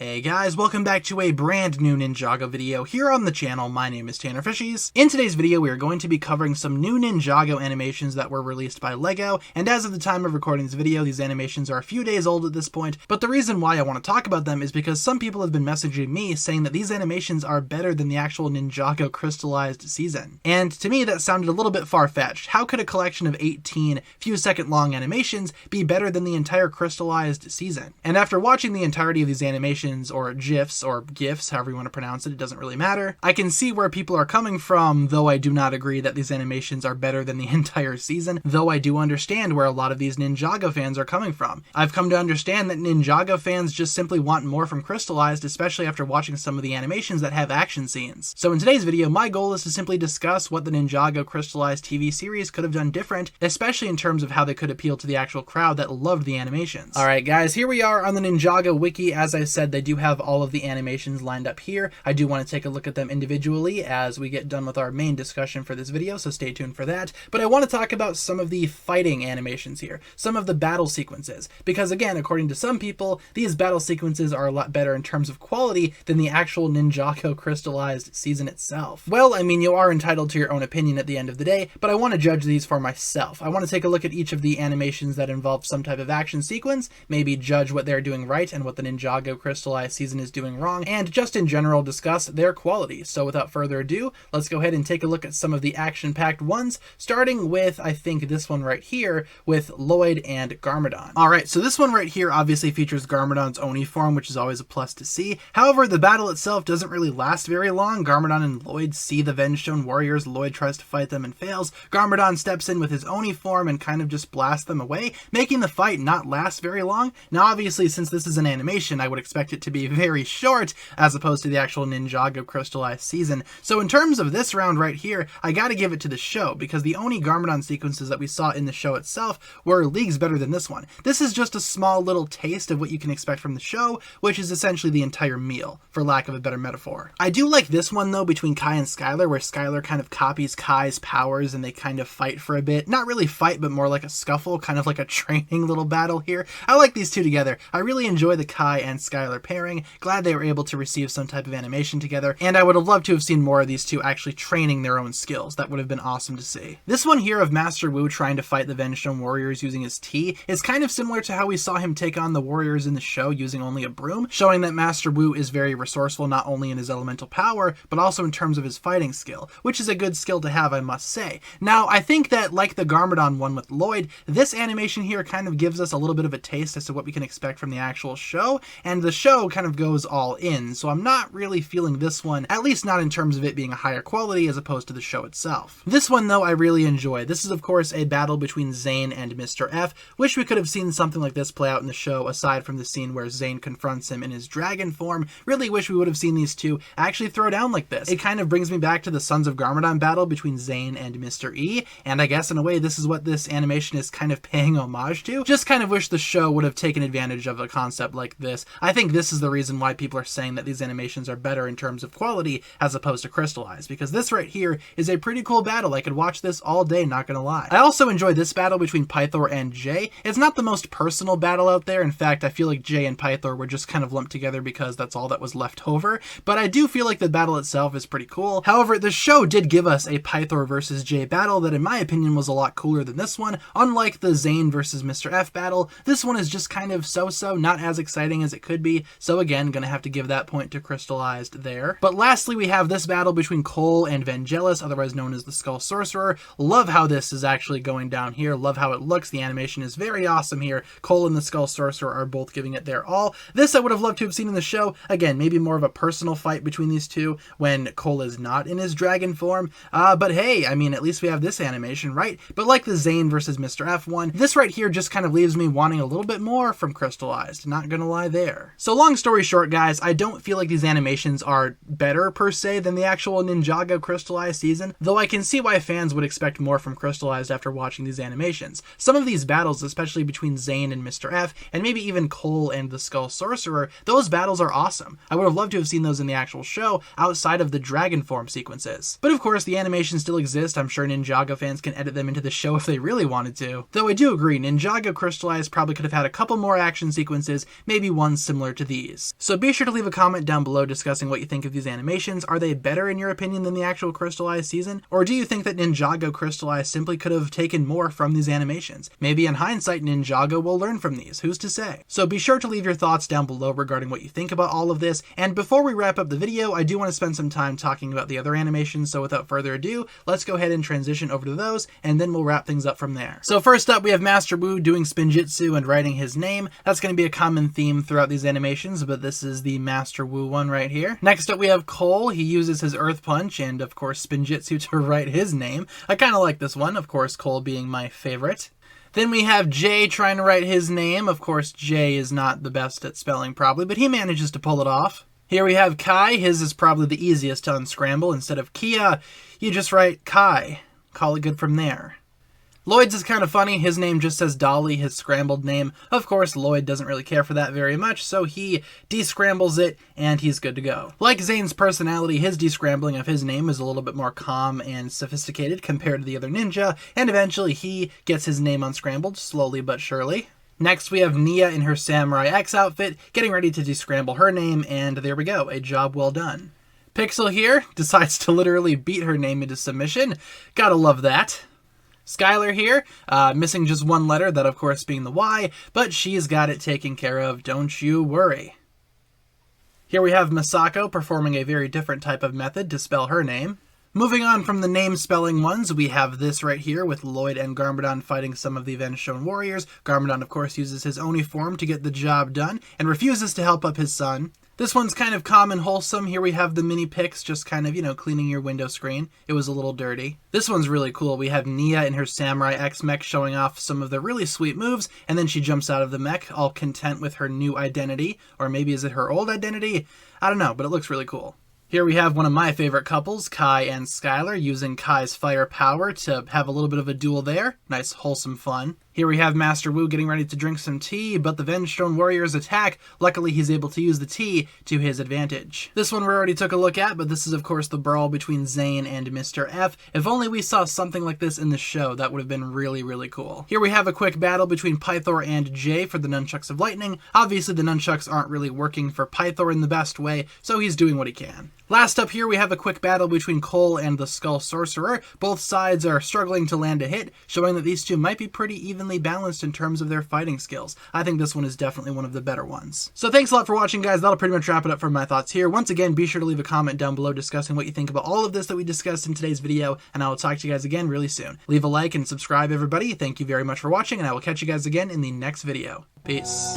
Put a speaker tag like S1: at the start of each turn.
S1: Hey guys, welcome back to a brand new Ninjago video here on the channel. My name is TannerFishies. In today's video, we are going to be covering some new Ninjago animations that were released by LEGO, and as of the time of recording this video, these animations are a few days old at this point, but the reason why I want to talk about them is because some people have been messaging me saying that these animations are better than the actual Ninjago Crystalized season. And to me, that sounded a little bit far-fetched. How could a collection of 18 few-second-long animations be better than the entire Crystalized season? And after watching the entirety of these animations, or GIFs, or GIFs, however you want to pronounce it doesn't really matter, I can see where people are coming from, though I do not agree that these animations are better than the entire season, though I do understand where a lot of these Ninjago fans are coming from. I've come to understand that Ninjago fans just simply want more from Crystalized, especially after watching some of the animations that have action scenes. So in today's video, my goal is to simply discuss what the Ninjago Crystalized TV series could have done different, especially in terms of how they could appeal to the actual crowd that loved the animations. Alright guys, here we are on the Ninjago wiki. As I said, they do have all of the animations lined up here. I do want to take a look at them individually as we get done with our main discussion for this video, so stay tuned for that. But I want to talk about some of the fighting animations here, some of the battle sequences, because again, according to some people, these battle sequences are a lot better in terms of quality than the actual Ninjago Crystalized season itself. Well, I mean, you are entitled to your own opinion at the end of the day, but I want to judge these for myself. I want to take a look at each of the animations that involve some type of action sequence, maybe judge what they're doing right and what the Ninjago Crystalized season is doing wrong, and just in general discuss their quality. So without further ado, let's go ahead and take a look at some of the action-packed ones, starting with, I think, this one right here with Lloyd and Garmadon. Alright, so this one right here obviously features Garmadon's Oni form, which is always a plus to see. However, the battle itself doesn't really last very long. Garmadon and Lloyd see the Vengestone warriors. Lloyd tries to fight them and fails. Garmadon steps in with his Oni form and kind of just blasts them away, making the fight not last very long. Now obviously, since this is an animation, I would expect it to be very short as opposed to the actual Ninjago Crystalized season. So in terms of this round right here, I gotta give it to the show, because the Oni Garmadon sequences that we saw in the show itself were leagues better than this one. This is just a small little taste of what you can expect from the show, which is essentially the entire meal, for lack of a better metaphor. I do like this one though between Kai and Skylar, where Skylar kind of copies Kai's powers and they kind of fight for a bit. Not really fight, but more like a scuffle, kind of like a training little battle here. I like these two together. I really enjoy the Kai and Skylar pairing. Glad they were able to receive some type of animation together, and I would have loved to have seen more of these two actually training their own skills. That would have been awesome to see. This one here of Master Wu trying to fight the Vengestone warriors using his tea is kind of similar to how we saw him take on the warriors in the show using only a broom, showing that Master Wu is very resourceful not only in his elemental power, but also in terms of his fighting skill, which is a good skill to have, I must say. Now, I think that like the Garmadon one with Lloyd, this animation here kind of gives us a little bit of a taste as to what we can expect from the actual show, and the show kind of goes all in, so I'm not really feeling this one, at least not in terms of it being a higher quality as opposed to the show itself. This one though I really enjoy. This is of course a battle between Zane and Mr. F. Wish we could have seen something like this play out in the show aside from the scene where Zane confronts him in his dragon form. Really wish we would have seen these two actually throw down like this. It kind of brings me back to the Sons of Garmadon battle between Zane and Mr. E, and I guess in a way this is what this animation is kind of paying homage to. Just kind of wish the show would have taken advantage of a concept like this. I think this is the reason why people are saying that these animations are better in terms of quality as opposed to Crystalized, because this right here is a pretty cool battle. I could watch this all day, not gonna lie. I also enjoy this battle between Pythor and Jay. It's not the most personal battle out there. In fact, I feel like Jay and Pythor were just kind of lumped together because that's all that was left over, but I do feel like the battle itself is pretty cool. However, the show did give us a Pythor versus Jay battle that in my opinion was a lot cooler than this one. Unlike the Zane versus Mr. F battle, this one is just kind of so-so, not as exciting as it could be, so again, gonna have to give that point to Crystalized there. But lastly, we have this battle between Cole and Vangelis, otherwise known as the Skull Sorcerer. Love how this is actually going down here. Love how it looks. The animation is very awesome here. Cole and the Skull Sorcerer are both giving it their all. This I would have loved to have seen in the show. Again, maybe more of a personal fight between these two when Cole is not in his dragon form. But hey, I mean, at least we have this animation, right? But like the Zane versus Mr. F one, this right here just kind of leaves me wanting a little bit more from Crystalized. Not gonna lie there. So long story short, guys, I don't feel like these animations are better per se than the actual Ninjago Crystalized season, though I can see why fans would expect more from Crystalized after watching these animations. Some of these battles, especially between Zane and Mr. F, and maybe even Cole and the Skull Sorcerer, those battles are awesome. I would have loved to have seen those in the actual show outside of the dragon form sequences. But of course, the animations still exist. I'm sure Ninjago fans can edit them into the show if they really wanted to. Though I do agree, Ninjago Crystalized probably could have had a couple more action sequences, maybe one similar to these. So be sure to leave a comment down below discussing what you think of these animations. Are they better in your opinion than the actual Crystalized season? Or do you think that Ninjago Crystalized simply could have taken more from these animations? Maybe in hindsight, Ninjago will learn from these, who's to say? So be sure to leave your thoughts down below regarding what you think about all of this. And before we wrap up the video, I do want to spend some time talking about the other animations. So without further ado, let's go ahead and transition over to those, and then we'll wrap things up from there. So first up, we have Master Wu doing spinjitzu and writing his name. That's going to be a common theme throughout these animations, but this is the Master Wu one right here. Next up, we have Cole. He uses his Earth Punch and, of course, spinjitzu to write his name. I kind of like this one, of course, Cole being my favorite. Then we have Jay trying to write his name. Of course, Jay is not the best at spelling probably, but he manages to pull it off. Here we have Kai. His is probably the easiest to unscramble. Instead of Kia, you just write Kai. Call it good from there. Lloyd's is kind of funny. His name just says Dolly, his scrambled name. Of course, Lloyd doesn't really care for that very much, so he descrambles it, and he's good to go. Like Zane's personality, his descrambling of his name is a little bit more calm and sophisticated compared to the other ninja, and eventually he gets his name unscrambled, slowly but surely. Next, we have Nia in her Samurai X outfit, getting ready to descramble her name, and there we go, a job well done. Pixel here decides to literally beat her name into submission. Gotta love that. Skylar here, missing just one letter, that of course being the Y, but she's got it taken care of, don't you worry. Here we have Masako performing a very different type of method to spell her name. Moving on from the name spelling ones, we have this right here with Lloyd and Garmadon fighting some of the Avenged Stone warriors. Garmadon, of course, uses his Oni form to get the job done and refuses to help up his son. This one's kind of calm and wholesome. Here we have the mini pics just kind of, cleaning your window screen. It was a little dirty. This one's really cool. We have Nia in her Samurai X mech showing off some of the really sweet moves, and then she jumps out of the mech, all content with her new identity. Or maybe is it her old identity? I don't know, but it looks really cool. Here we have one of my favorite couples, Kai and Skylar, using Kai's fire power to have a little bit of a duel there. Nice, wholesome fun. Here we have Master Wu getting ready to drink some tea, but the Avenged Stone warriors attack. Luckily, he's able to use the tea to his advantage. This one we already took a look at, but this is, of course, the brawl between Zane and Mr. F. If only we saw something like this in the show, that would have been really, really cool. Here we have a quick battle between Pythor and Jay for the Nunchucks of Lightning. Obviously, the Nunchucks aren't really working for Pythor in the best way, so he's doing what he can. Last up here, we have a quick battle between Cole and the Skull Sorcerer. Both sides are struggling to land a hit, showing that these two might be pretty evenly balanced in terms of their fighting skills. I think this one is definitely one of the better ones. So thanks a lot for watching, guys. That'll pretty much wrap it up for my thoughts here. Once again, be sure to leave a comment down below discussing what you think about all of this that we discussed in today's video, and I will talk to you guys again really soon. Leave a like and subscribe, everybody. Thank you very much for watching, and I will catch you guys again in the next video. Peace.